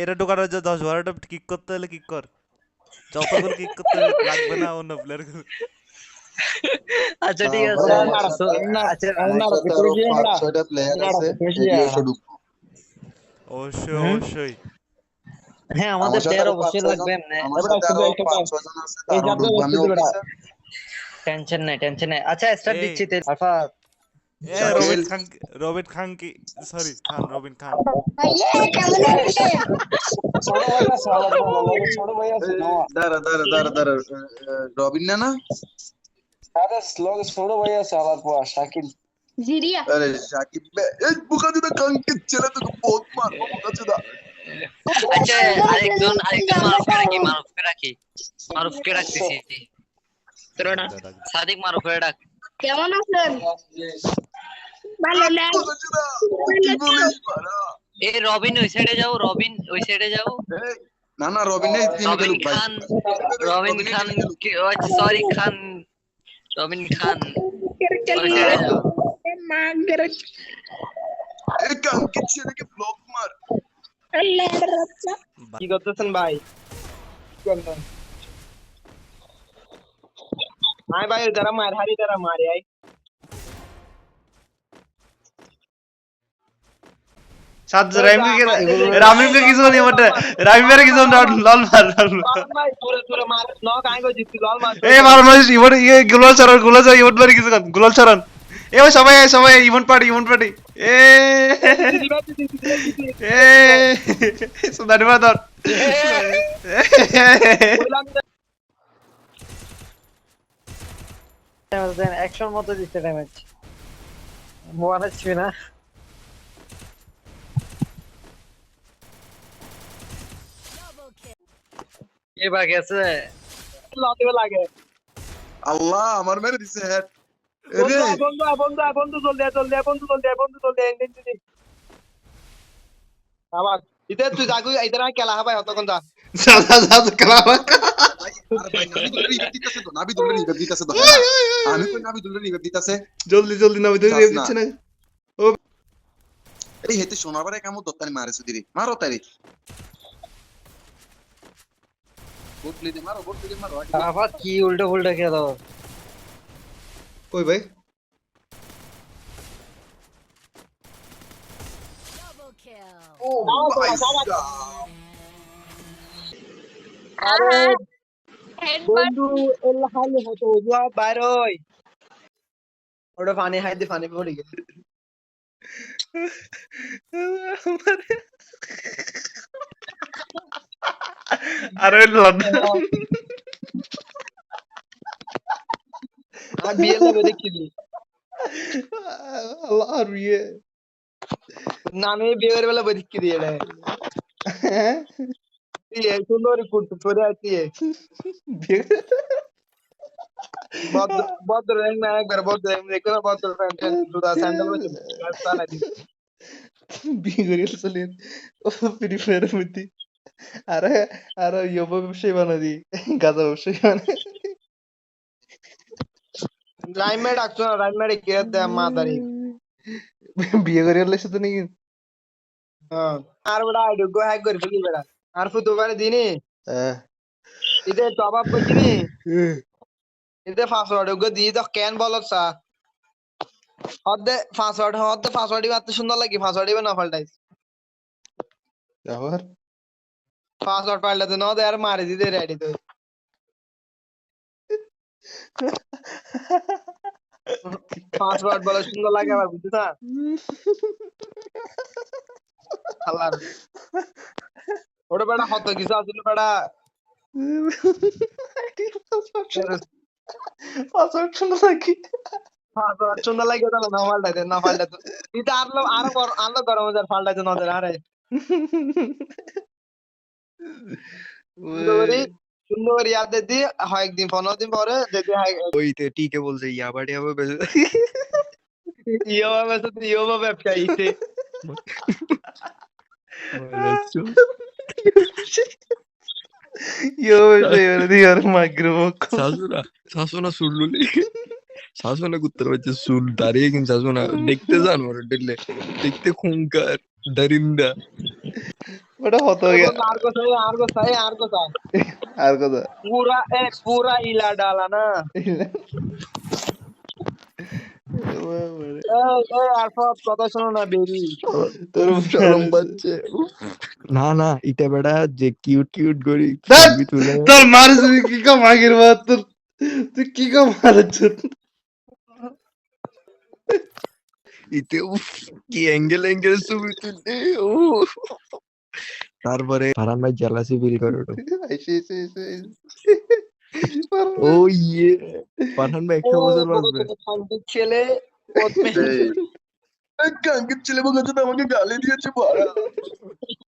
এরা ঢোকানোর জন্য 10-12টা কিক করতে হলে কিক কর, যতগুলো কিক করতে লাগবে না অন্য প্লেয়ার। আচ্ছা ঠিক আছে। ভাই তো আচ্ছা আমার সাথে আরো 5-6টা প্লেয়ার আছে, এগিয়ে এসে ঢুকবো। অবশ্যই হুম, অবশ্যই। হ্যাঁ আমাদের আমার সাথে প্লেয়ার আরো অবশ্যই 5-6 জন, লাগবে এমনি। আমার সাথে আরো 5-6 জন আছে, তারও ঢুকবো আমি অফিসে। টেনশন নাই টেনশন নাই। আচ্ছা স্টার্ট এই দিচ্ছি তাহলে। আলফা রবিন শাকিল খান, রবিন খান কি, সরি খান, রবিন খান। এই, দাঁড়া দাঁড়া দাঁড়া দাঁড়া, রবিন না না, আরে শাকিব এই বুকাচোদা কাঙ্কির ছেলে, তোকে বহুত মারবো বুকাচোদা। আচ্ছা, আরেকজন মারুফকে রাখি। মারুফকে রাখতেছি। তোরা না ডাক দে। সাদিক মারুফে ডাক। কেমন আছেন? ভালো না? বুকাচোদা কি বলিস বাড়া? এই রবিন ওই সাইডে যাও, রবিন ওই সাইডে যাও। এই, না না রবিন এই টিমে রবিন খেলুক ভাই। খান, এই, রবিন রবিন এই খান টিমে খেলুক। সরি খান, রবিন খান ওই সাইডে যাও। এই কাঙ্কির ছেলেকে ব্লক মার। কি করতেছেন ভাই? আয় ভাই যারা মার হারি তারা মারে আয়। রামিমকে কিছু নেই বটে, রামিমের কিছু লল মার লল মার। ভাই তোরে তোরে মার নক আয় গো জিতছি লাল মার। এই মার মার ইমন গুলাল চরণ, গুলাল চরণ ইমন মারি কিছু গুলাল চরণ। এ ভাই সবাই সবাই ইমন পার্টি, ইমন পার্টি। এ এ সুন্দর ধর। অ্যাকশন মতো দিচ্ছে ড্যামেজ। বানাচ্ছি না। কে বাকি আছে? লতে লাগে। আল্লাহ আমার মেরে দিছে হেড। বন্ধু এরে আয়, বন্ধু আয়, বন্ধু আয়, বন্ধু জলদি আয়, জলদি আয়, বন্ধু জলদি আয়, বন্ধু জলদি আয়, এন্ডিং দিদি। আবার ইতে তুই জাগু ইতে না খেলা হবে তখন যা। ভাই, আরে ভাই নাবি দুলরে রিভাইভ দিতেছে তো, নাবি দুলরে রিভাইভ দিতেছে তো, হ্যাঁ না? আমি কই নাবি দুলরে রিভাইভ দিতেছে। জলদি জলদি না ভিতরে যাস না। দিচ্ছে না। এই হেতে সোনাবারে কামো দত্তানি মারেছে দিদি, মারো তারি। বটলি দে মারো, বটলি দে মারো। আবার কি উল্টো ফুল্টো খেলো। কই ভাই? ও ভাই সাহেব। আরে হেডবাট বন্ধু এল্লা খালি হতো যা বাইর হই। ওটা পানি হাই দে পানি পড়ে গেছে। আরে লন্ডন আর বিয়ের লাগে দেখিলি। আল্লাহ আর ইয়ে নামে বিয়ের বেলা বদিকি দিয়ে রে। এই সুন্দর কুট পরে আছে। বদ্র বদ্র রং না একবার বদ্র রং দেখো না, বদ্র প্যান্ট জুতা স্যান্ডেল পরে চালা দি। বিয়ে করে চলেন ও ফ্রি ফায়ারের মধ্যে। আরে আরে ইয়োবা ব্যবসায়ী বানা দি, গাঁজা ব্যবসায়ী বানা। রাইমে ডাকছো না, রাইমে কে দে মাদারি। বিয়ে করে এলে সাথে নাকি? হ্যাঁ আর বড় আইডি গো হ্যাক করে ফেলি বড়। আর ফুটো বারে দিনি ইতে টপ আপ কইছিনি, ইতে পাসওয়ার্ড গো দি তো কেন বলছ হদে পাসওয়ার্ড মারতে সুন্দর লাগে, পাসওয়ার্ড না পাল্টাইছ। আবার পাসওয়ার্ড পাল্টাতে না দে আর মারি দিতে রেডি তো। পাসওয়ার্ড বলে সুন্দর লাগে আবার বুঝছ না আল্লাহ। ওটা বেটা হত কিছু আছিল বেটা। পাসওয়ার্ড শুনে নাকি? পাসওয়ার্ড সুন্দর লাগে তাহলে না পাল্টাইতে, না পাল্টাতে এটা আরো আরো গরম হয়ে পাল্টাইতে না দে আরে সুন্দরী সুন্দরী ইয়াদ দি হয় একদিন 15 দিন পরে দেখি ওইতে টিকে বলছে ইয়াবাড়ি হবে বেশি। ইয়োবা ব্যবসায়ীতে ইয়ো ব্যবসায়ী দি আর মাইগ্রোবক শাশুনা শাশুনা সুলুলি শাশুনা কুত্তার বাচ্চা সুল দাঁড়িয়ে কিন্তু শাশুনা দেখতে জানো ডেলে দেখতে খুঙ্কার দারিন্দা। ওটা হতো আর গিয়া কোথায় আর কোথায় আর কোথায় আর কথা पूरा इला डाला ना আরফাত কথা শোনো না বেবি তোর শরম পাচ্ছে উফ। না না এটা বেটা যে কিউট কিউট করি ধ্যাৎ! ছবি তুলে তোর মারিস কি কম আগের বার তোর তুই কি কম মারাচ্ছ ইতে উফ কি অ্যাঙ্গেল ছবি তুলে ও তারপরে ফারহান ভাই জেলাসি ফিল করে ওটা ও ইয়ে ফারহান ভাই 100 বছর বাঁচবে খানকির ছেলে এই, কাঙ্কির ছেলে আমাকে গালি দিয়েছে